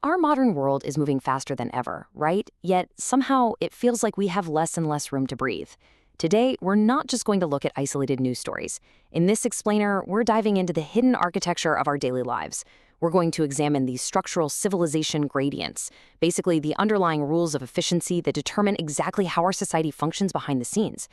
Our modern world is moving faster than ever, right? Yet somehow it feels like we have less and less room to breathe. Today, we're not just going to look at isolated news stories. In this explainer, we're diving into the hidden architecture of our daily lives. We're going to examine these structural civilization gradients, basically the underlying rules of efficiency that determine exactly how our society functions behind the scenes.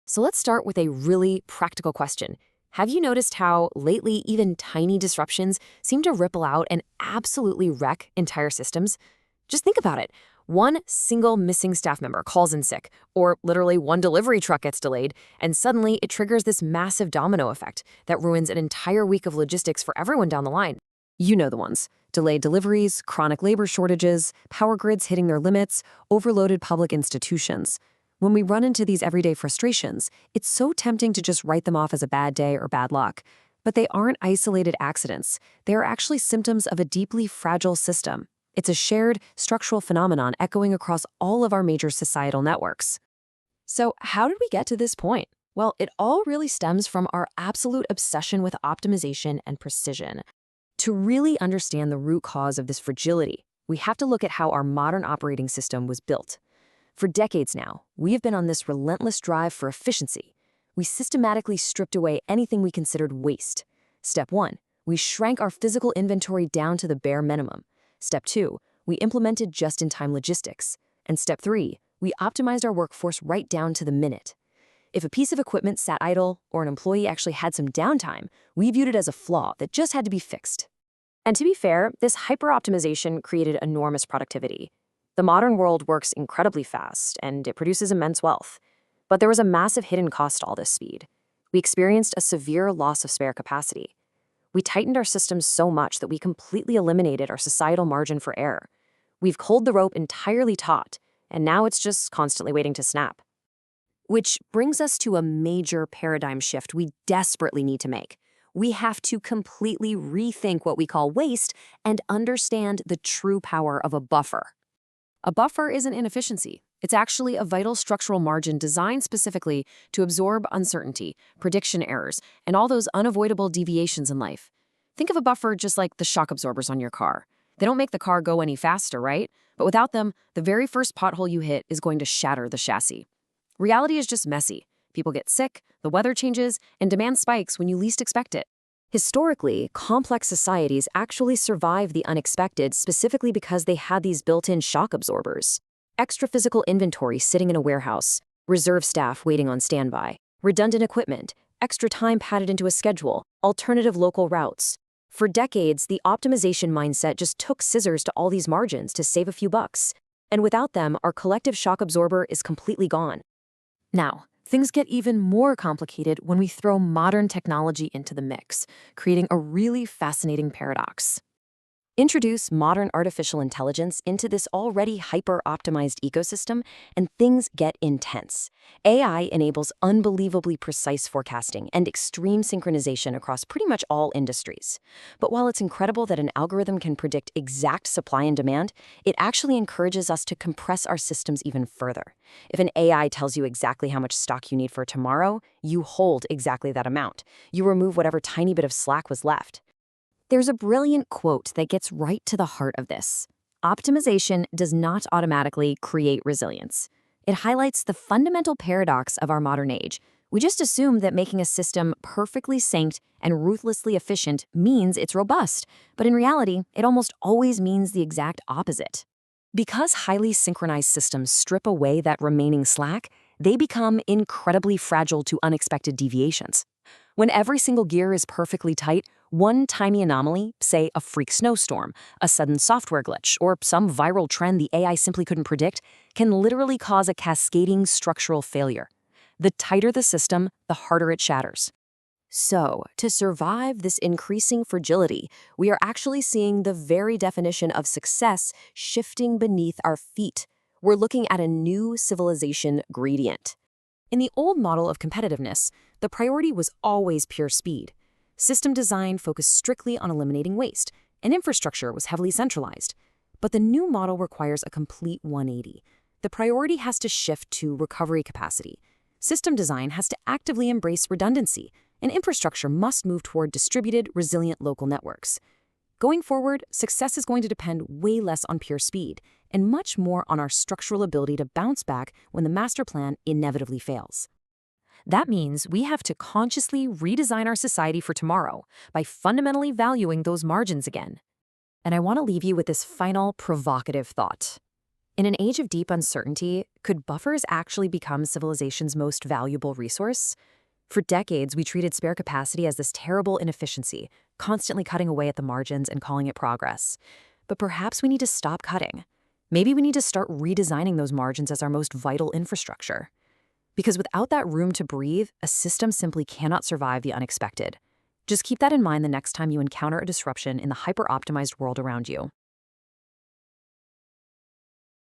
So let's start with a really practical question. Have you noticed how lately even tiny disruptions seem to ripple out and absolutely wreck entire systems? Just think about it. One single missing staff member calls in sick, or literally one delivery truck gets delayed, and suddenly it triggers this massive domino effect that ruins an entire week of logistics for everyone down the line. You know the ones. Delayed deliveries, chronic labor shortages, power grids hitting their limits, overloaded public institutions. When we run into these everyday frustrations, it's so tempting to just write them off as a bad day or bad luck. But they aren't isolated accidents. They are actually symptoms of a deeply fragile system. It's a shared, structural phenomenon echoing across all of our major societal networks. So how did we get to this point? Well, it all really stems from our absolute obsession with optimization and precision. To really understand the root cause of this fragility, we have to look at how our modern operating system was built. For decades now, we have been on this relentless drive for efficiency. We systematically stripped away anything we considered waste. Step 1, we shrank our physical inventory down to the bare minimum. Step 2, we implemented just-in-time logistics. And Step 3, we optimized our workforce right down to the minute. If a piece of equipment sat idle or an employee actually had some downtime, we viewed it as a flaw that just had to be fixed. And to be fair, this hyper-optimization created enormous productivity. The modern world works incredibly fast, and it produces immense wealth. But there was a massive hidden cost to all this speed. We experienced a severe loss of spare capacity. We tightened our systems so much that we completely eliminated our societal margin for error. We've culled the rope entirely taut, and now it's just constantly waiting to snap. Which brings us to a major paradigm shift we desperately need to make. We have to completely rethink what we call waste and understand the true power of a buffer. A buffer isn't inefficiency. It's actually a vital structural margin designed specifically to absorb uncertainty, prediction errors, and all those unavoidable deviations in life. Think of a buffer just like the shock absorbers on your car. They don't make the car go any faster, right? But without them, the very first pothole you hit is going to shatter the chassis. Reality is just messy. People get sick, the weather changes, and demand spikes when you least expect it. Historically, complex societies actually survived the unexpected specifically because they had these built-in shock absorbers. Extra physical inventory sitting in a warehouse, reserve staff waiting on standby, redundant equipment, extra time padded into a schedule, alternative local routes. For decades, the optimization mindset just took scissors to all these margins to save a few bucks. And without them, our collective shock absorber is completely gone. Now, things get even more complicated when we throw modern technology into the mix, creating a really fascinating paradox. Introduce modern artificial intelligence into this already hyper-optimized ecosystem, and things get intense. AI enables unbelievably precise forecasting and extreme synchronization across pretty much all industries. But while it's incredible that an algorithm can predict exact supply and demand, it actually encourages us to compress our systems even further. If an AI tells you exactly how much stock you need for tomorrow, you hold exactly that amount. You remove whatever tiny bit of slack was left. There's a brilliant quote that gets right to the heart of this. Optimization does not automatically create resilience. It highlights the fundamental paradox of our modern age. We just assume that making a system perfectly synced and ruthlessly efficient means it's robust, but in reality, it almost always means the exact opposite. Because highly synchronized systems strip away that remaining slack, they become incredibly fragile to unexpected deviations. When every single gear is perfectly tight, one tiny anomaly, say a freak snowstorm, a sudden software glitch, or some viral trend the AI simply couldn't predict, can literally cause a cascading structural failure. The tighter the system, the harder it shatters. So, to survive this increasing fragility, we are actually seeing the very definition of success shifting beneath our feet. We're looking at a new civilization gradient. In the old model of competitiveness, the priority was always pure speed. System design focused strictly on eliminating waste, and infrastructure was heavily centralized. But the new model requires a complete 180. The priority has to shift to recovery capacity. System design has to actively embrace redundancy, and infrastructure must move toward distributed, resilient local networks. Going forward, success is going to depend way less on pure speed and much more on our structural ability to bounce back when the master plan inevitably fails. That means we have to consciously redesign our society for tomorrow by fundamentally valuing those margins again. And I want to leave you with this final provocative thought. In an age of deep uncertainty, could buffers actually become civilization's most valuable resource? For decades, we treated spare capacity as this terrible inefficiency, constantly cutting away at the margins and calling it progress. But perhaps we need to stop cutting. Maybe we need to start redesigning those margins as our most vital infrastructure. Because without that room to breathe, a system simply cannot survive the unexpected. Just keep that in mind the next time you encounter a disruption in the hyper-optimized world around you.